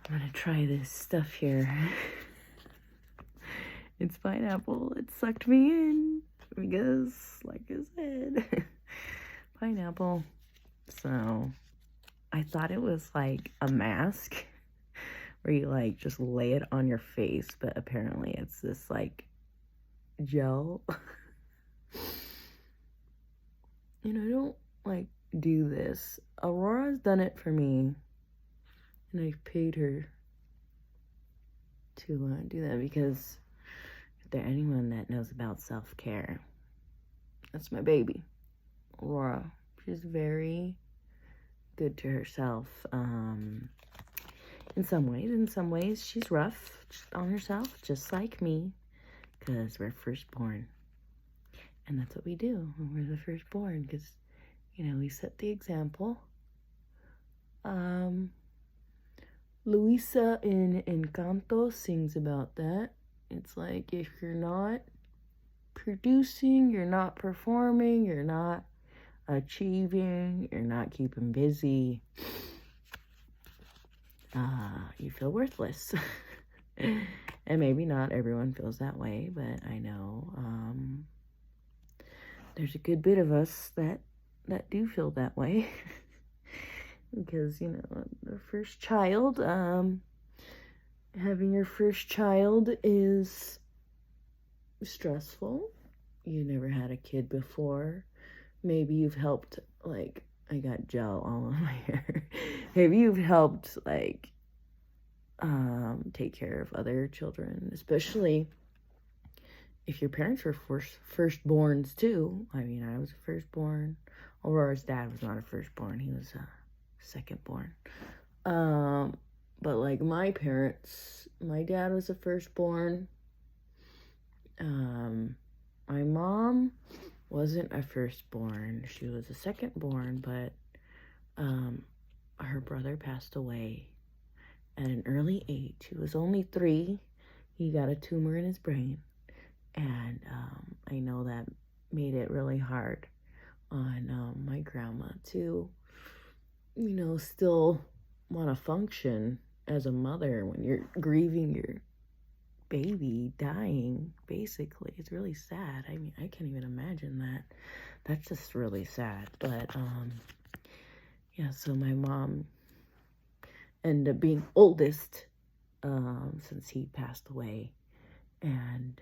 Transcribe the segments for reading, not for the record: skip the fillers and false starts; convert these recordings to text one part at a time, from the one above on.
I'm gonna try this stuff here. It's pineapple. It sucked me in because, like I said, pineapple. So I thought it was like a mask where you like just lay it on your face, but apparently it's this like gel. And I don't like do this. Aurora's done it for me, and I paid her to do that because if there's anyone that knows about self-care, that's my baby, Aurora. She's very good to herself. In some ways, she's rough on herself, just like me, because we're firstborn. And that's what we do when we're the firstborn, because, we set the example. Luisa in Encanto sings about that. It's like, if you're not producing, you're not performing, you're not achieving, you're not keeping busy, you feel worthless. And maybe not everyone feels that way, but I know there's a good bit of us that do feel that way. Because, the first child, having your first child is stressful. You never had a kid before. Maybe you've helped, like, I got gel all on my hair. Maybe you've helped, like, take care of other children, especially if your parents were firstborns too. I mean, I was a firstborn. Aurora's dad was not a firstborn. He was a secondborn. But like my parents, my dad was a firstborn. My mom wasn't a firstborn. She was a secondborn, but her brother passed away at an early age. He was only 3. He got a tumor in his brain. And I know that made it really hard on my grandma to, still want to function as a mother when you're grieving your baby dying, basically. It's really sad. I mean, I can't even imagine that. That's just really sad. But, yeah, so my mom ended up being oldest since he passed away. And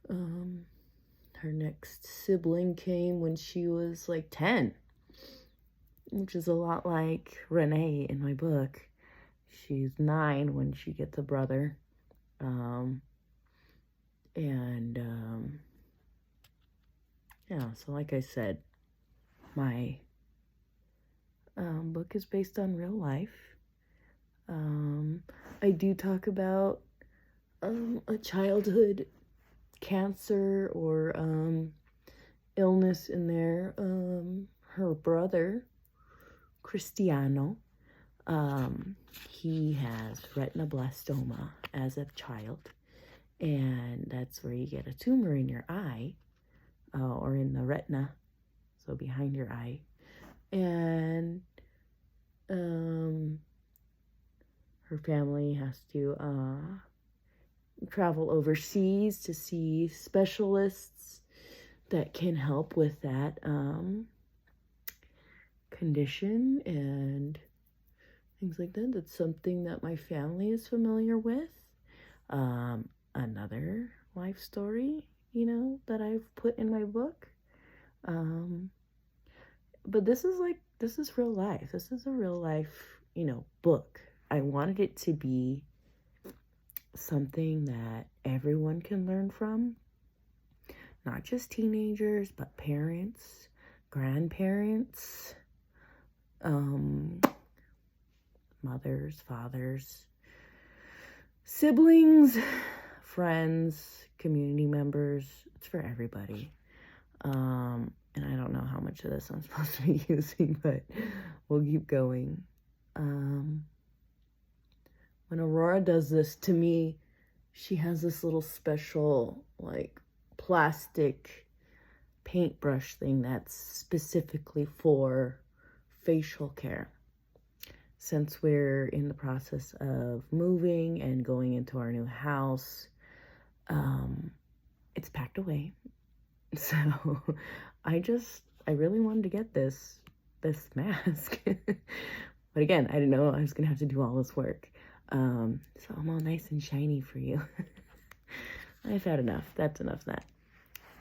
her next sibling came when she was like 10, which is a lot like Renee in my book. She's 9 when she gets a brother. Yeah, so like I said, my book is based on real life. I do talk about a childhood cancer or illness in there. Her brother, Cristiano, he has retinoblastoma as a child, and that's where you get a tumor in your eye, or in the retina, so behind your eye. And her family has to travel overseas to see specialists that can help with that condition and things like that. That's something that my family is familiar with. Another life story, that I've put in my book. But this is real life. This is a real life, book. I wanted it to be something that everyone can learn from. Not just teenagers, but parents, grandparents, mothers, fathers, siblings, friends, community members. It's for everybody. And I don't know how much of this I'm supposed to be using, but we'll keep going. When Aurora does this to me, she has this little special, like, plastic paintbrush thing that's specifically for facial care. since we're in the process of moving and going into our new house, it's packed away. So I really wanted to get this mask. But again, I didn't know I was gonna have to do all this work. So I'm all nice and shiny for you. I've had enough. That's enough of that.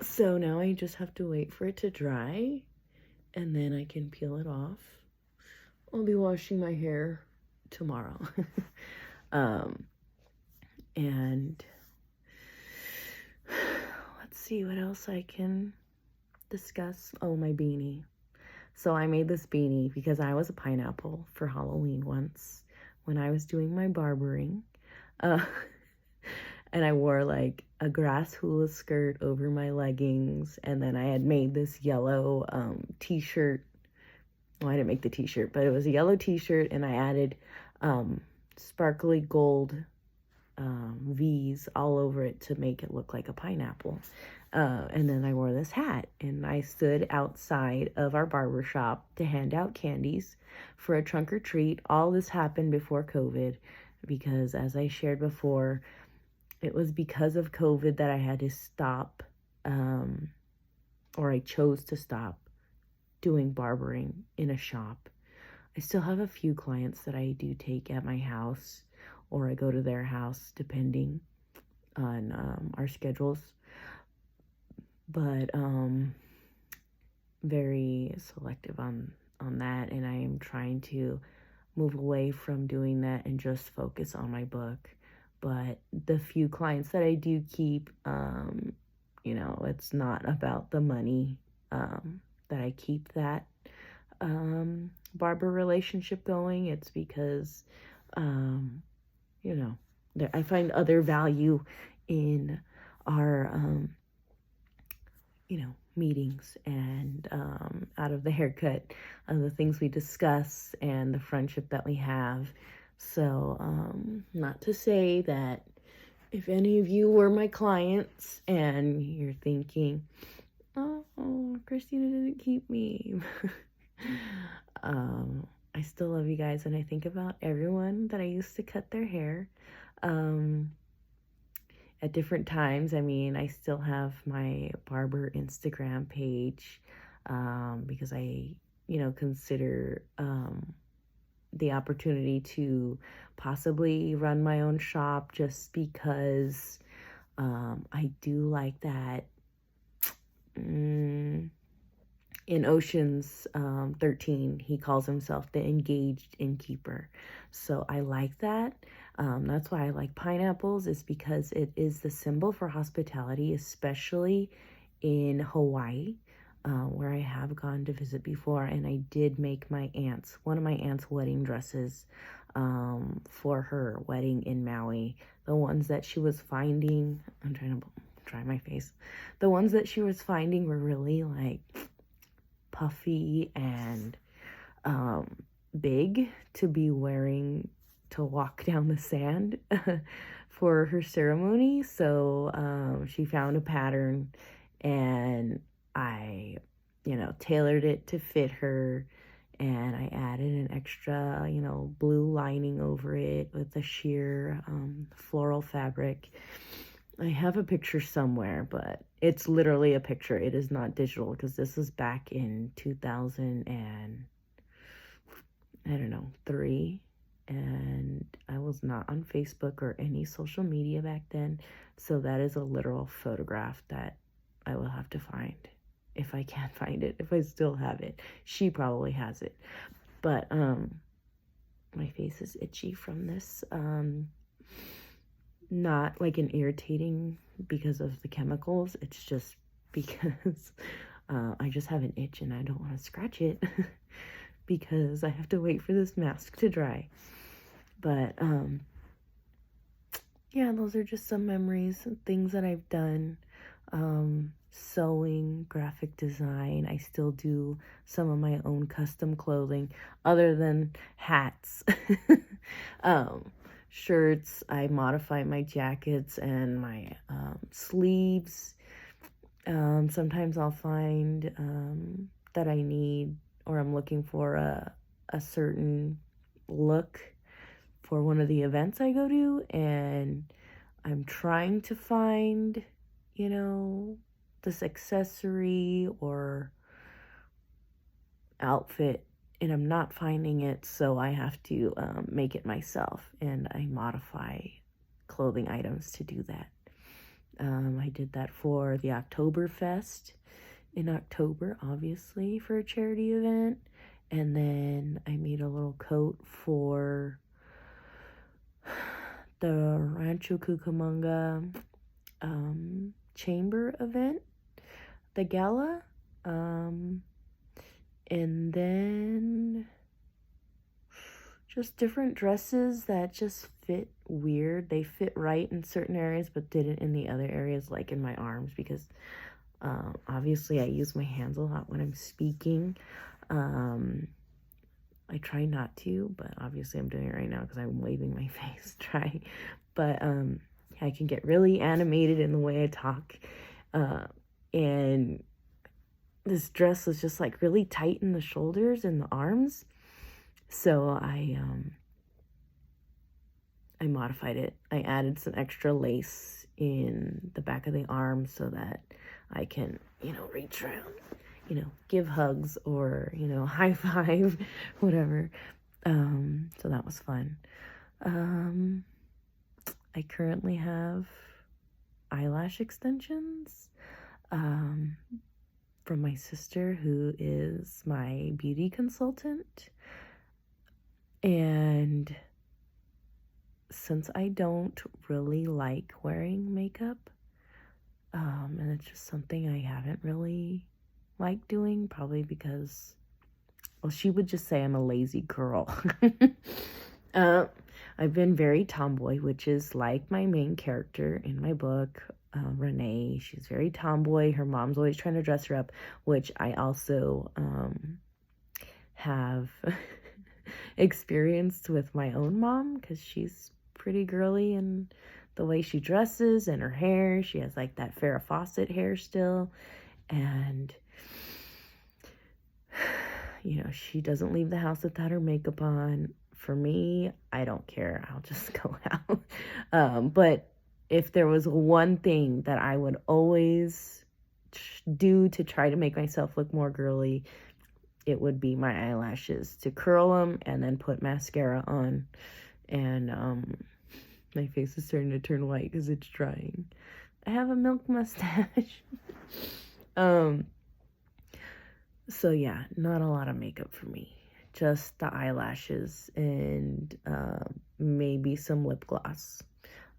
So now I just have to wait for it to dry, and then I can peel it off. I'll be washing my hair tomorrow. And let's see what else I can discuss. Oh, my beanie. So I made this beanie because I was a pineapple for Halloween once when I was doing my barbering. And I wore like a grass hula skirt over my leggings, and then I had made this yellow t-shirt. Well, I didn't make the t-shirt, but it was a yellow t-shirt, and I added sparkly gold V's all over it to make it look like a pineapple. And then I wore this hat, and I stood outside of our barber shop to hand out candies for a trunk or treat. All this happened before COVID because, as I shared before, it was because of COVID that I had to stop, or I chose to stop doing barbering in a shop. I still have a few clients that I do take at my house, or I go to their house depending on our schedules. But very selective on that, and I am trying to move away from doing that and just focus on my book. But the few clients that I do keep, it's not about the money that I keep that barber relationship going. It's because, I find other value in our, meetings and out of the haircut, the things we discuss and the friendship that we have. So, not to say that if any of you were my clients and you're thinking, oh, Christina didn't keep me. I still love you guys, and I think about everyone that I used to cut their hair at different times. I mean, I still have my barber Instagram page because I, consider the opportunity to possibly run my own shop just because I do like that. In Ocean's 13, he calls himself the engaged innkeeper. So I like that. That's why I like pineapples, is because it is the symbol for hospitality, especially in Hawaii, where I have gone to visit before. And I did make one of my aunt's wedding dresses for her wedding in Maui. The ones that she was finding, I'm trying to dry my face. The ones that she was finding were really like puffy and big to be wearing to walk down the sand for her ceremony. So she found a pattern, and I, tailored it to fit her, and I added an extra, blue lining over it with a sheer floral fabric. I have a picture somewhere, but it's literally a picture. It is not digital because this is back in 2003, and I was not on Facebook or any social media back then. So that is a literal photograph that I will have to find, if I can find it, if I still have it. She probably has it. But my face is itchy from this. Not like an irritating because of the chemicals. It's just because I just have an itch and I don't want to scratch it because I have to wait for this mask to dry. But yeah, those are just some memories and things that I've done. Sewing, graphic design. I still do some of my own custom clothing other than hats. Shirts, I modify my jackets and my sleeves. Sometimes I'll find that I need, or I'm looking for a certain look for one of the events I go to, and I'm trying to find, this accessory or outfit, and I'm not finding it, so I have to make it myself, and I modify clothing items to do that. I did that for the Oktoberfest in October, obviously, for a charity event. And then I made a little coat for the Rancho Cucamonga chamber event, the gala. And then just different dresses that just fit weird. They fit right in certain areas, but didn't in the other areas, like in my arms, because obviously I use my hands a lot when I'm speaking. I try not to, but obviously I'm doing it right now because I'm waving my face. But I can get really animated in the way I talk. And this dress was just like really tight in the shoulders and the arms. So I modified it. I added some extra lace in the back of the arm so that I can, reach around, give hugs or, high five, whatever. So that was fun. I currently have eyelash extensions from my sister, who is my beauty consultant. And since I don't really like wearing makeup, and it's just something I haven't really liked doing, probably because, well, she would just say I'm a lazy girl. I've been very tomboy, which is like my main character in my book, Renee. She's very tomboy. Her mom's always trying to dress her up, which I also have experienced with my own mom, because she's pretty girly and the way she dresses and her hair. She has like that Farrah Fawcett hair still, and she doesn't leave the house without her makeup on. For me, I don't care. I'll just go out. But if there was one thing that I would always do to try to make myself look more girly, it would be my eyelashes, to curl them and then put mascara on. And my face is starting to turn white because it's drying. I have a milk mustache. So yeah, not a lot of makeup for me. Just the eyelashes and maybe some lip gloss.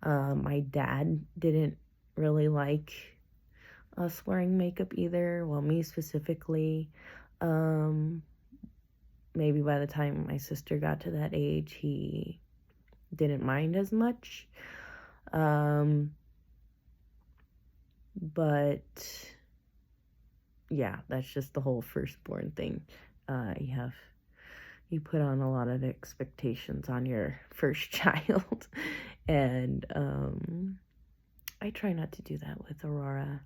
My dad didn't really like us wearing makeup either. Well, me specifically. Maybe by the time my sister got to that age, he didn't mind as much. But yeah, that's just the whole firstborn thing. You put on a lot of expectations on your first child. And I try not to do that with Aurora.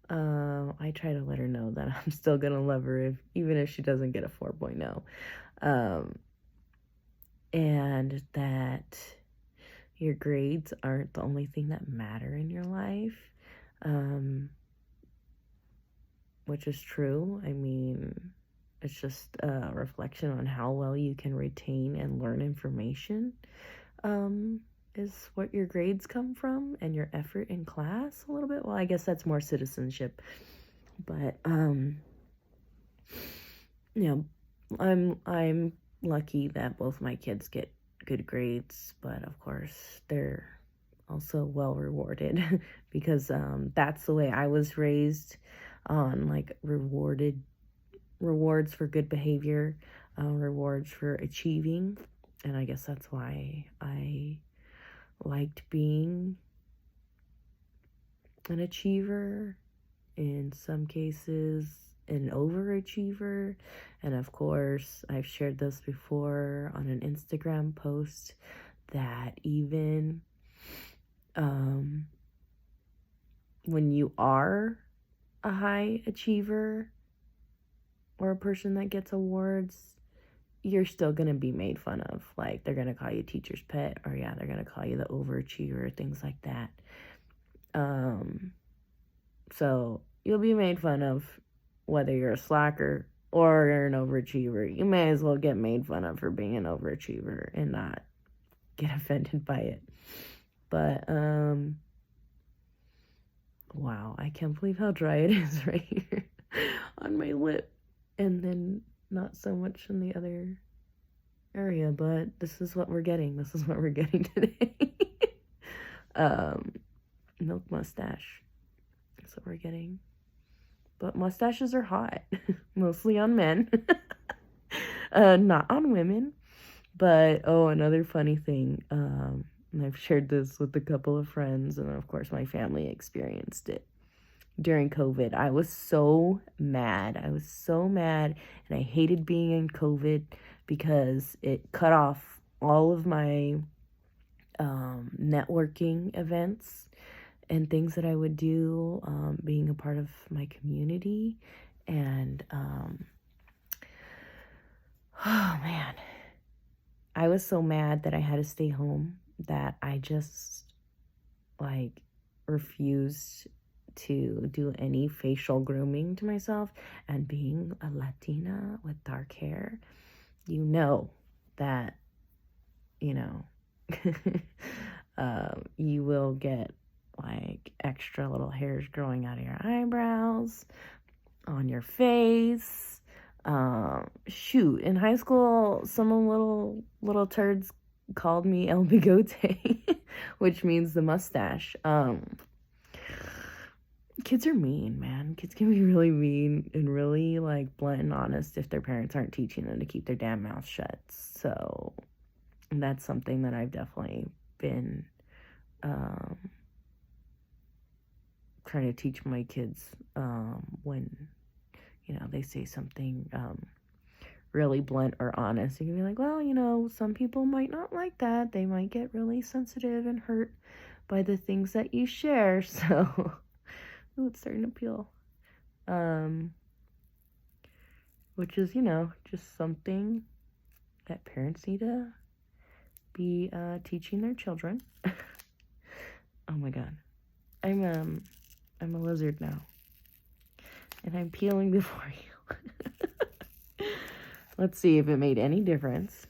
I try to let her know that I'm still gonna love her even if she doesn't get a 4.0. And that your grades aren't the only thing that matter in your life. Which is true. I mean, it's just a reflection on how well you can retain and learn information, is what your grades come from, and your effort in class a little bit. Well, I guess that's more citizenship. But, I'm lucky that both my kids get good grades, but of course they're also well rewarded because that's the way I was raised, on like rewards for good behavior, rewards for achieving. And I guess that's why I liked being an achiever, in some cases an overachiever. And of course, I've shared this before on an Instagram post, that even when you are a high achiever or a person that gets awards, you're still going to be made fun of. Like, they're going to call you teacher's pet, or yeah, they're going to call you the overachiever, things like that. So you'll be made fun of whether you're a slacker or you're an overachiever. You may as well get made fun of for being an overachiever and not get offended by it. But, wow, I can't believe how dry it is right here on my lip. And then not so much in the other area, but this is what we're getting. This is what we're getting today. Milk mustache. That's what we're getting. But mustaches are hot, mostly on men, not on women. But, another funny thing, and I've shared this with a couple of friends, and of course my family experienced it. During COVID, I was so mad. And I hated being in COVID because it cut off all of my networking events and things that I would do, being a part of my community. And, oh man, I was so mad that I had to stay home that I just, like, refused to do any facial grooming to myself. And being a Latina with dark hair, you know that, you will get like extra little hairs growing out of your eyebrows, on your face. Shoot, in high school, some little turds called me El Bigote, which means the mustache. Kids are mean, man. Kids can be really mean and really, like, blunt and honest if their parents aren't teaching them to keep their damn mouth shut. So that's something that I've definitely been trying to teach my kids, when, they say something really blunt or honest. You can be like, well, some people might not like that. They might get really sensitive and hurt by the things that you share. So, ooh, it's starting to peel. Which is, just something that parents need to be teaching their children. Oh my God. I'm a lizard now. And I'm peeling before you. Let's see if it made any difference.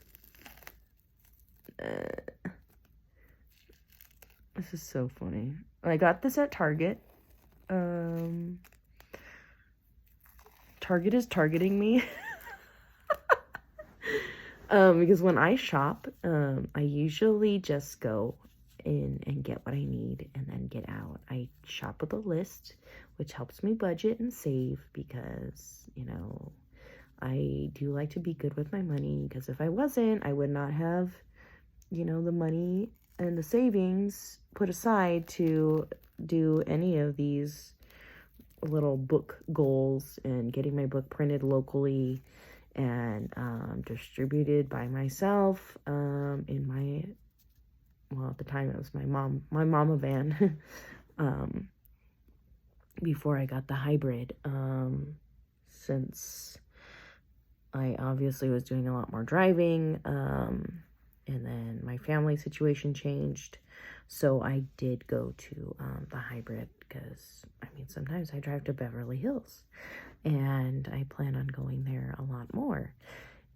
This is so funny. I got this at Target. Target is targeting me. Because when I shop, I usually just go in and get what I need and then get out. I shop with a list, which helps me budget and save because, I do like to be good with my money, because if I wasn't, I would not have, the money and the savings put aside to do any of these little book goals and getting my book printed locally and distributed by myself in my, well, at the time it was my mama van, before I got the hybrid, since I obviously was doing a lot more driving, and then my family situation changed, so I did go to the hybrid because, sometimes I drive to Beverly Hills, and I plan on going there a lot more,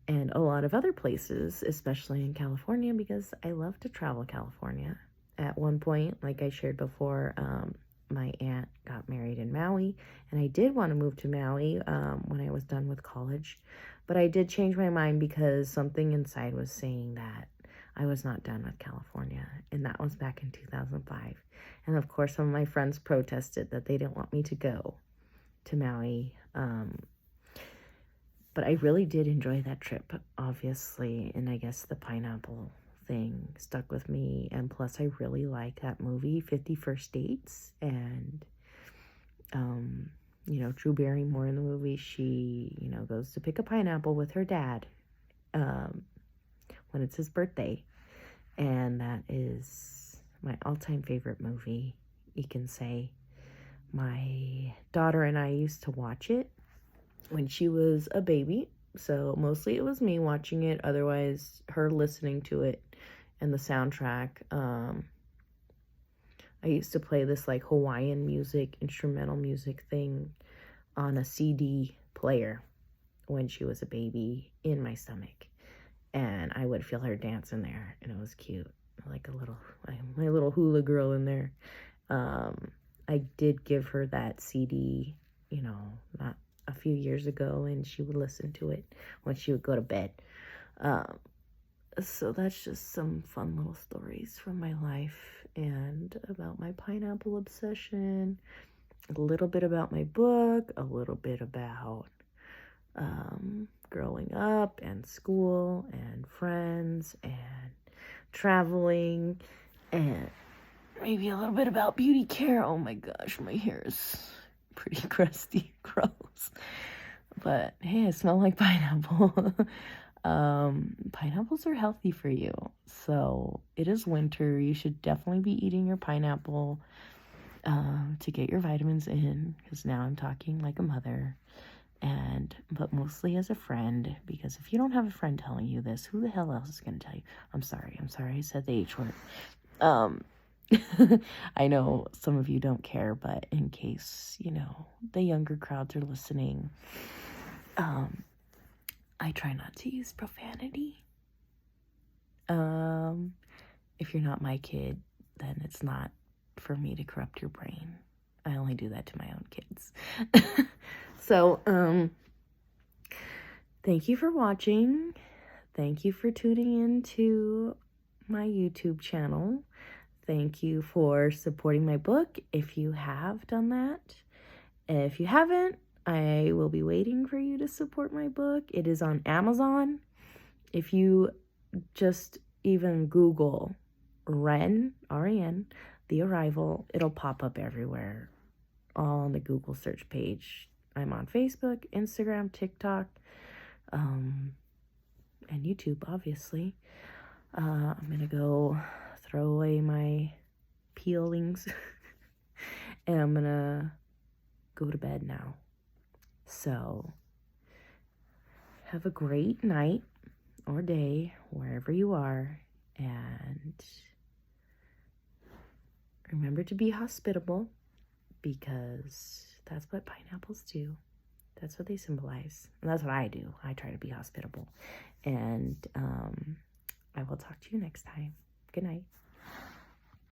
and a lot of other places, especially in California, because I love to travel California. At one point, like I shared before, my aunt got married in Maui, and I did want to move to Maui when I was done with college, but I did change my mind because something inside was saying that I was not done with California, and that was back in 2005. And of course, some of my friends protested that they didn't want me to go to Maui, but I really did enjoy that trip, obviously, and I guess the pineapple thing stuck with me, and plus I really like that movie 50 First Dates, and Drew Barrymore in the movie, she goes to pick a pineapple with her dad when it's his birthday, and that is my all-time favorite movie, you can say. My daughter and I used to watch it when she was a baby, So mostly it was me watching it, otherwise her listening to it and the soundtrack. I used to play this like Hawaiian music, instrumental music thing on a CD player when she was a baby in my stomach. And I would feel her dancing there, and it was cute. Like my little hula girl in there. I did give her that CD, not a few years ago, and she would listen to it when she would go to bed. So that's just some fun little stories from my life and about my pineapple obsession, a little bit about my book, a little bit about growing up and school and friends and traveling, and maybe a little bit about beauty care. Oh my gosh, my hair is pretty crusty, gross. But hey, I smell like pineapple. Pineapples are healthy for you. So it is winter. You should definitely be eating your pineapple to get your vitamins in, because now I'm talking like a mother. But mostly as a friend, because if you don't have a friend telling you this, who the hell else is going to tell you? I'm sorry I said the H word. I know some of you don't care, but in case, the younger crowds are listening, I try not to use profanity. If you're not my kid, then it's not for me to corrupt your brain. I only do that to my own kids. So, thank you for watching. Thank you for tuning in to my YouTube channel. Thank you for supporting my book if you have done that. If you haven't, I will be waiting for you to support my book. It is on Amazon. If you just even Google Ren, R-E-N, The Arrival, it'll pop up everywhere, all on the Google search page. I'm on Facebook, Instagram, TikTok, and YouTube, obviously. I'm gonna go throw away my peelings and I'm gonna go to bed now. So have a great night or day wherever you are, and remember to be hospitable, because that's what pineapples do. That's what they symbolize, and that's what I do. I try to be hospitable, and I will talk to you next time. Good night.